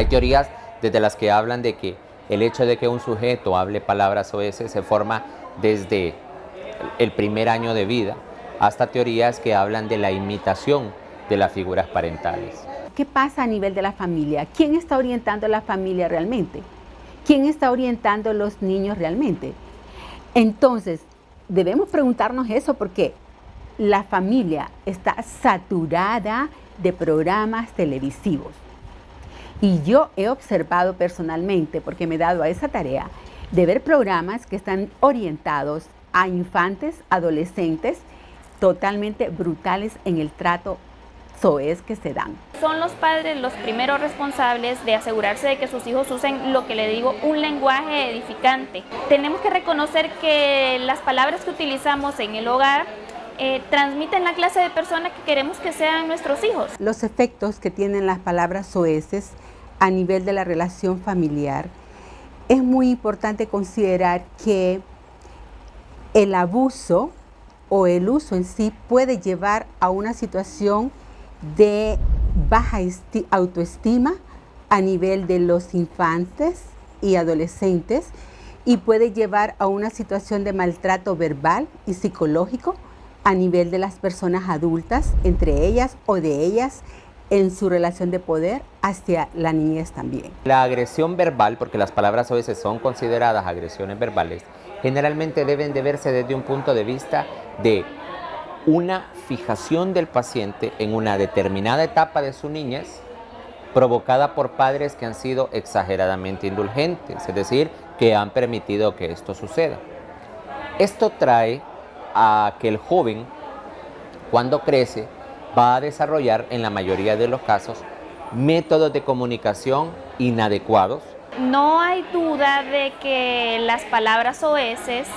teorías desde las que hablan de que el hecho de que un sujeto hable palabras soeces se forma desde el primer año de vida, hasta teorías que hablan de la imitación de las figuras parentales. ¿Qué pasa a nivel de la familia? ¿Quién está orientando a la familia realmente? ¿Quién está orientando a los niños realmente? Entonces, debemos preguntarnos eso porque la familia está saturada de programas televisivos. Y yo he observado personalmente, porque me he dado a esa tarea, de ver programas que están orientados a infantes, adolescentes, totalmente brutales en el trato soez que se dan. Son los padres los primeros responsables de asegurarse de que sus hijos usen lo que le digo, un lenguaje edificante. Tenemos que reconocer que las palabras que utilizamos en el hogar transmiten la clase de persona que queremos que sean nuestros hijos. Los efectos que tienen las palabras soeces a nivel de la relación familiar, es muy importante considerar que el abuso o el uso en sí puede llevar a una situación de baja autoestima a nivel de los infantes y adolescentes y puede llevar a una situación de maltrato verbal y psicológico a nivel de las personas adultas, entre ellas o de ellas, en su relación de poder hacia la niñez también. La agresión verbal, porque las palabras a veces son consideradas agresiones verbales, generalmente deben de verse desde un punto de vista de una fijación del paciente en una determinada etapa de su niñez provocada por padres que han sido exageradamente indulgentes, es decir, que han permitido que esto suceda. Esto trae a que el joven, cuando crece, va a desarrollar en la mayoría de los casos métodos de comunicación inadecuados. No hay duda de que las palabras soeces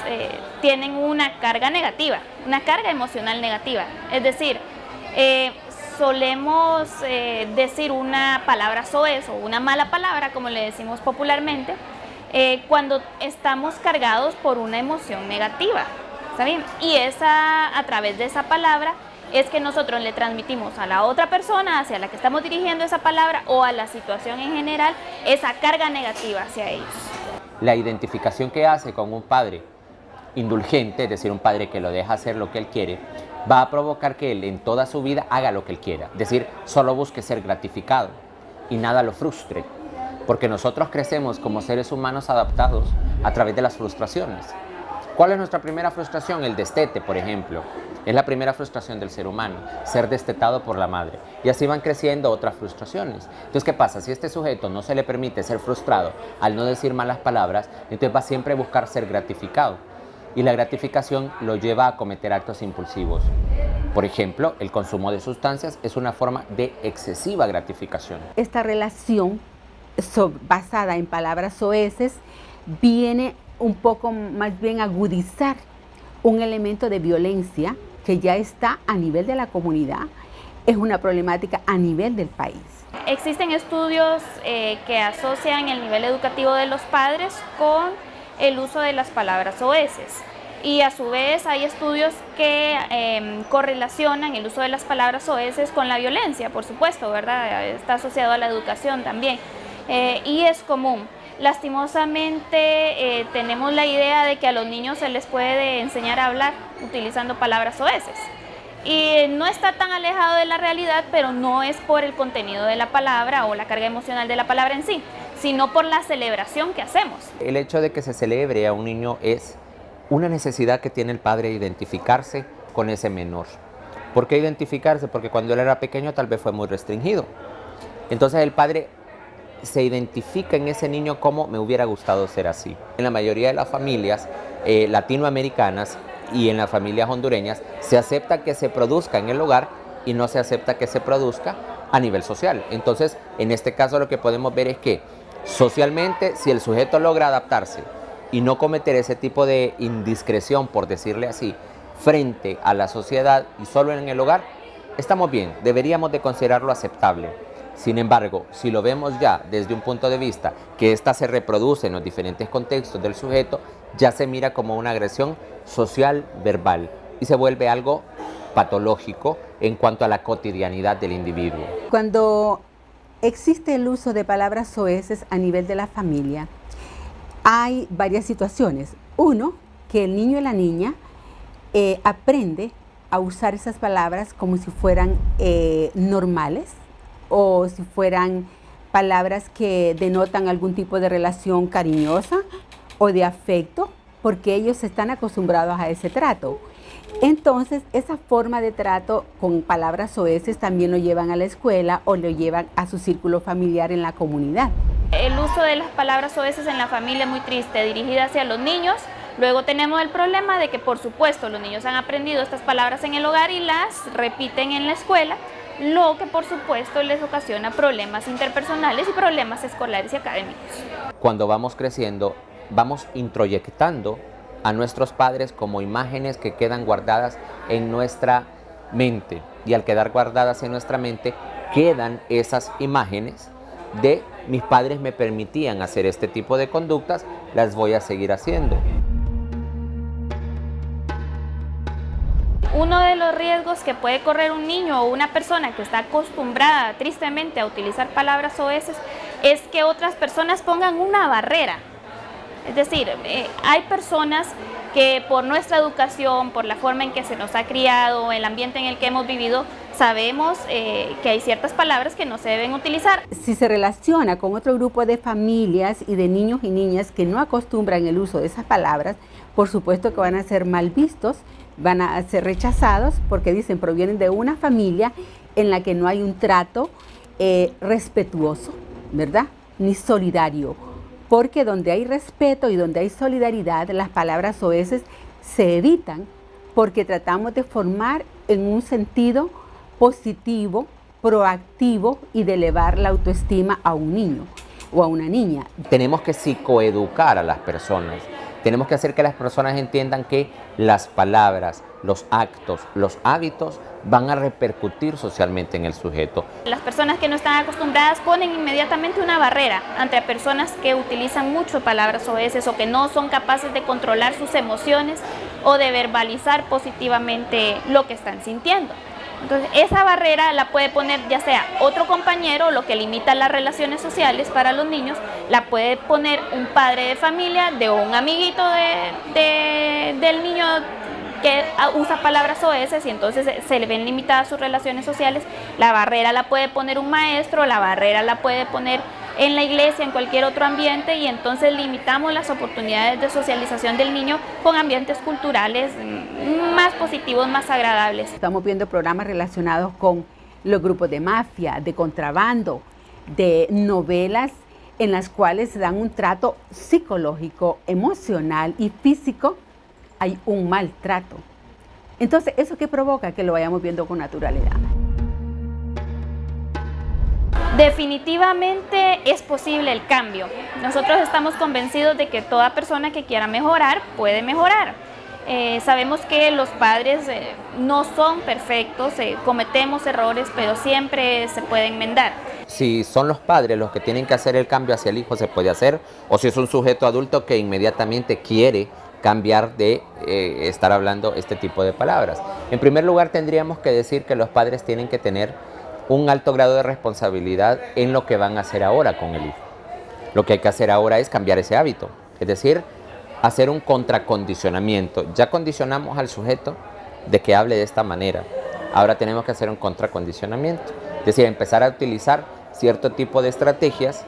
tienen una carga negativa, una carga emocional negativa. Es decir, solemos decir una palabra soez o una mala palabra, como le decimos popularmente, cuando estamos cargados por una emoción negativa. ¿Está bien? Y a través de esa palabra es que nosotros le transmitimos a la otra persona hacia la que estamos dirigiendo esa palabra o a la situación en general esa carga negativa hacia ellos. La identificación que hace con un padre indulgente, es decir, un padre que lo deja hacer lo que él quiere, va a provocar que él en toda su vida haga lo que él quiera, es decir, solo busque ser gratificado y nada lo frustre, porque nosotros crecemos como seres humanos adaptados a través de las frustraciones. ¿Cuál es nuestra primera frustración? El destete, por ejemplo. Es la primera frustración del ser humano, ser destetado por la madre. Y así van creciendo otras frustraciones. Entonces, ¿qué pasa? Si a este sujeto no se le permite ser frustrado al no decir malas palabras, entonces va siempre a buscar ser gratificado. Y la gratificación lo lleva a cometer actos impulsivos. Por ejemplo, el consumo de sustancias es una forma de excesiva gratificación. Esta relación basada en palabras soeces viene un poco más bien agudizar un elemento de violencia que ya está a nivel de la comunidad, es una problemática a nivel del país. Existen estudios que asocian el nivel educativo de los padres con el uso de las palabras soeces y a su vez hay estudios que correlacionan el uso de las palabras soeces con la violencia, por supuesto, ¿verdad? Está asociado a la educación también y es común. Lastimosamente tenemos la idea de que a los niños se les puede enseñar a hablar utilizando palabras soeces y no está tan alejado de la realidad, pero no es por el contenido de la palabra o la carga emocional de la palabra en sí, sino por la celebración que hacemos. El hecho de que se celebre a un niño es una necesidad que tiene el padre de identificarse con ese menor. ¿Por qué identificarse? Porque cuando él era pequeño tal vez fue muy restringido. Entonces el padre se identifica en ese niño como me hubiera gustado ser así. En la mayoría de las familias latinoamericanas y en las familias hondureñas se acepta que se produzca en el hogar y no se acepta que se produzca a nivel social. Entonces, en este caso lo que podemos ver es que socialmente, si el sujeto logra adaptarse y no cometer ese tipo de indiscreción, por decirle así, frente a la sociedad y solo en el hogar, estamos bien, deberíamos de considerarlo aceptable. Sin embargo, si lo vemos ya desde un punto de vista que ésta se reproduce en los diferentes contextos del sujeto, ya se mira como una agresión social verbal y se vuelve algo patológico en cuanto a la cotidianidad del individuo. Cuando existe el uso de palabras soeces a nivel de la familia, hay varias situaciones. Uno, que el niño y la niña aprende a usar esas palabras como si fueran normales o si fueran palabras que denotan algún tipo de relación cariñosa o de afecto, porque ellos están acostumbrados a ese trato. Entonces, esa forma de trato con palabras soeces también lo llevan a la escuela o lo llevan a su círculo familiar en la comunidad. El uso de las palabras soeces en la familia es muy triste, dirigida hacia los niños. Luego tenemos el problema de que, por supuesto, los niños han aprendido estas palabras en el hogar y las repiten en la escuela, lo que, por supuesto, les ocasiona problemas interpersonales y problemas escolares y académicos. Cuando vamos creciendo, vamos introyectando a nuestros padres como imágenes que quedan guardadas en nuestra mente. Y al quedar guardadas en nuestra mente, quedan esas imágenes de mis padres me permitían hacer este tipo de conductas, las voy a seguir haciendo. Uno de los riesgos que puede correr un niño o una persona que está acostumbrada tristemente a utilizar palabras soeces es que otras personas pongan una barrera. Es decir, hay personas que por nuestra educación, por la forma en que se nos ha criado, el ambiente en el que hemos vivido, sabemos que hay ciertas palabras que no se deben utilizar. Si se relaciona con otro grupo de familias y de niños y niñas que no acostumbran el uso de esas palabras, por supuesto que van a ser mal vistos, van a ser rechazados porque dicen provienen de una familia en la que no hay un trato respetuoso, ¿verdad? Ni solidario. Porque donde hay respeto y donde hay solidaridad, las palabras soeces se evitan porque tratamos de formar en un sentido positivo, proactivo y de elevar la autoestima a un niño o a una niña. Tenemos que psicoeducar a las personas. Tenemos que hacer que las personas entiendan que las palabras, los actos, los hábitos van a repercutir socialmente en el sujeto. Las personas que no están acostumbradas ponen inmediatamente una barrera ante personas que utilizan mucho palabras soeces o que no son capaces de controlar sus emociones o de verbalizar positivamente lo que están sintiendo. Entonces, esa barrera la puede poner ya sea otro compañero, lo que limita las relaciones sociales para los niños, la puede poner un padre de familia, de un amiguito del niño que usa palabras soeces y entonces se le ven limitadas sus relaciones sociales. La barrera la puede poner un maestro, la barrera la puede poner en la iglesia, en cualquier otro ambiente, y entonces limitamos las oportunidades de socialización del niño con ambientes culturales más positivos, más agradables. Estamos viendo programas relacionados con los grupos de mafia, de contrabando, de novelas en las cuales se dan un trato psicológico, emocional y físico. Hay un maltrato. Entonces, ¿eso qué provoca? Que lo vayamos viendo con naturalidad. Definitivamente es posible el cambio. Nosotros estamos convencidos de que toda persona que quiera mejorar puede mejorar. Sabemos que los padres no son perfectos, cometemos errores, pero siempre se puede enmendar. Si son los padres los que tienen que hacer el cambio hacia el hijo, se puede hacer, o si es un sujeto adulto que inmediatamente quiere cambiar de estar hablando este tipo de palabras. En primer lugar, tendríamos que decir que los padres tienen que tener un alto grado de responsabilidad en lo que van a hacer ahora con el hijo. Lo que hay que hacer ahora es cambiar ese hábito, es decir, hacer un contracondicionamiento. Ya condicionamos al sujeto de que hable de esta manera, ahora tenemos que hacer un contracondicionamiento, es decir, empezar a utilizar cierto tipo de estrategias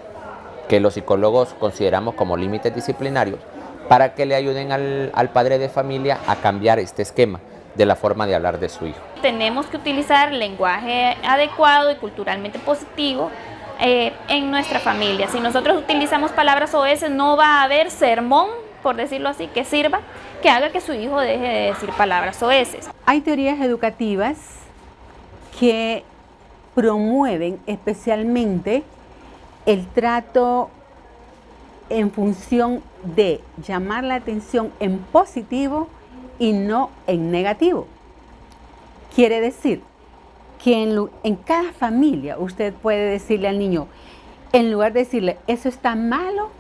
que los psicólogos consideramos como límites disciplinarios para que le ayuden al padre de familia a cambiar este esquema de la forma de hablar de su hijo. Tenemos que utilizar lenguaje adecuado y culturalmente positivo en nuestra familia. Si nosotros utilizamos palabras soeces, no va a haber sermón, por decirlo así, que sirva, que haga que su hijo deje de decir palabras soeces. Hay teorías educativas que promueven especialmente el trato en función de llamar la atención en positivo y no en negativo. Quiere decir que en cada familia usted puede decirle al niño, en lugar de decirle eso está malo,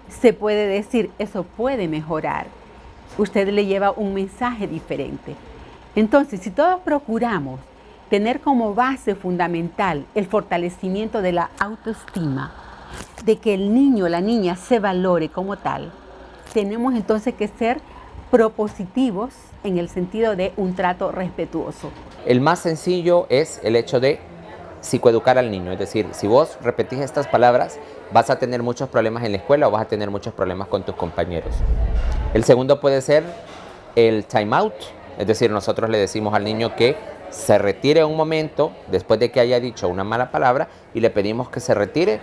se puede decir eso puede mejorar. Usted le lleva un mensaje diferente. Entonces, si todos procuramos tener como base fundamental el fortalecimiento de la autoestima, de que el niño o la niña se valore como tal, tenemos entonces que ser propositivos en el sentido de un trato respetuoso. El más sencillo es el hecho de psicoeducar al niño, es decir, si vos repetís estas palabras, vas a tener muchos problemas en la escuela o vas a tener muchos problemas con tus compañeros. El segundo puede ser el time out, es decir, nosotros le decimos al niño que se retire un momento después de que haya dicho una mala palabra y le pedimos que se retire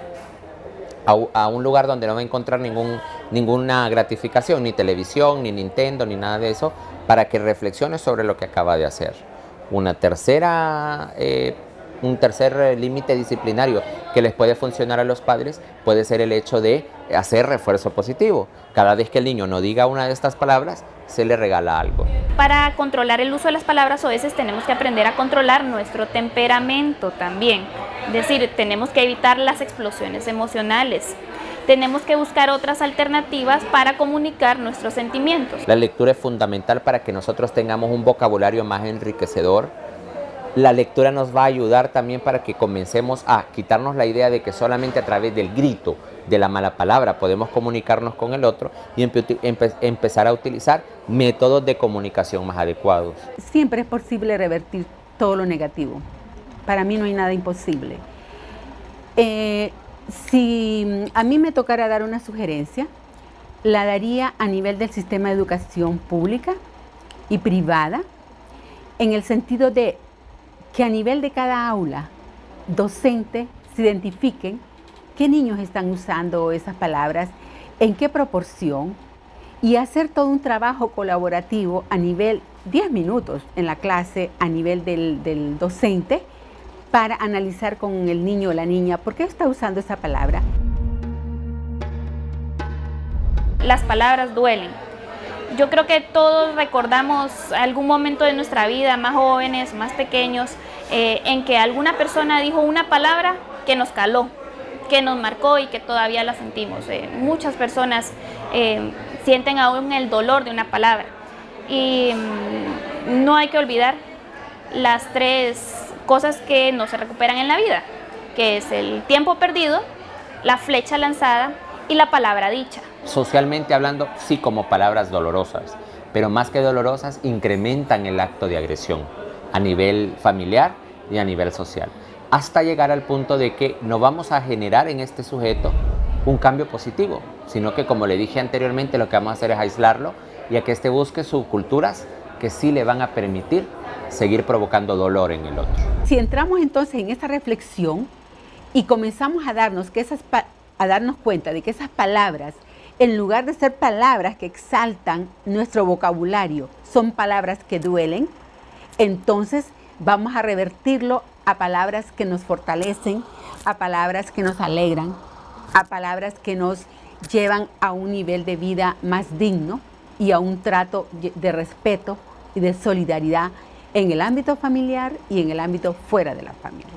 a un lugar donde no va a encontrar ninguna gratificación, ni televisión, ni Nintendo, ni nada de eso, para que reflexione sobre lo que acaba de hacer. Un tercer límite disciplinario que les puede funcionar a los padres puede ser el hecho de hacer refuerzo positivo. Cada vez que el niño no diga una de estas palabras, se le regala algo. Para controlar el uso de las palabras soeces tenemos que aprender a controlar nuestro temperamento también. Es decir, tenemos que evitar las explosiones emocionales. Tenemos que buscar otras alternativas para comunicar nuestros sentimientos. La lectura es fundamental para que nosotros tengamos un vocabulario más enriquecedor. La lectura nos va a ayudar también para que comencemos a quitarnos la idea de que solamente a través del grito, de la mala palabra, podemos comunicarnos con el otro y empezar a utilizar métodos de comunicación más adecuados. Siempre es posible revertir todo lo negativo. Para mí no hay nada imposible. Si a mí me tocara dar una sugerencia, la daría a nivel del sistema de educación pública y privada, en el sentido de que a nivel de cada aula docente se identifiquen qué niños están usando esas palabras, en qué proporción, y hacer todo un trabajo colaborativo a nivel 10 minutos en la clase, a nivel del docente, para analizar con el niño o la niña por qué está usando esa palabra. Las palabras duelen. Yo creo que todos recordamos algún momento de nuestra vida, más jóvenes, más pequeños, en que alguna persona dijo una palabra que nos caló, que nos marcó y que todavía la sentimos. Muchas personas sienten aún el dolor de una palabra. Y no hay que olvidar las 3 cosas que no se recuperan en la vida, que es el tiempo perdido, la flecha lanzada y la palabra dicha. Socialmente hablando, sí, como palabras dolorosas, pero más que dolorosas, incrementan el acto de agresión a nivel familiar y a nivel social, hasta llegar al punto de que no vamos a generar en este sujeto un cambio positivo, sino que, como le dije anteriormente, lo que vamos a hacer es aislarlo y a que éste busque subculturas que sí le van a permitir seguir provocando dolor en el otro. Si entramos entonces en esa reflexión y comenzamos a darnos cuenta de que esas palabras, en lugar de ser palabras que exaltan nuestro vocabulario, son palabras que duelen, entonces vamos a revertirlo a palabras que nos fortalecen, a palabras que nos alegran, a palabras que nos llevan a un nivel de vida más digno y a un trato de respeto y de solidaridad en el ámbito familiar y en el ámbito fuera de la familia.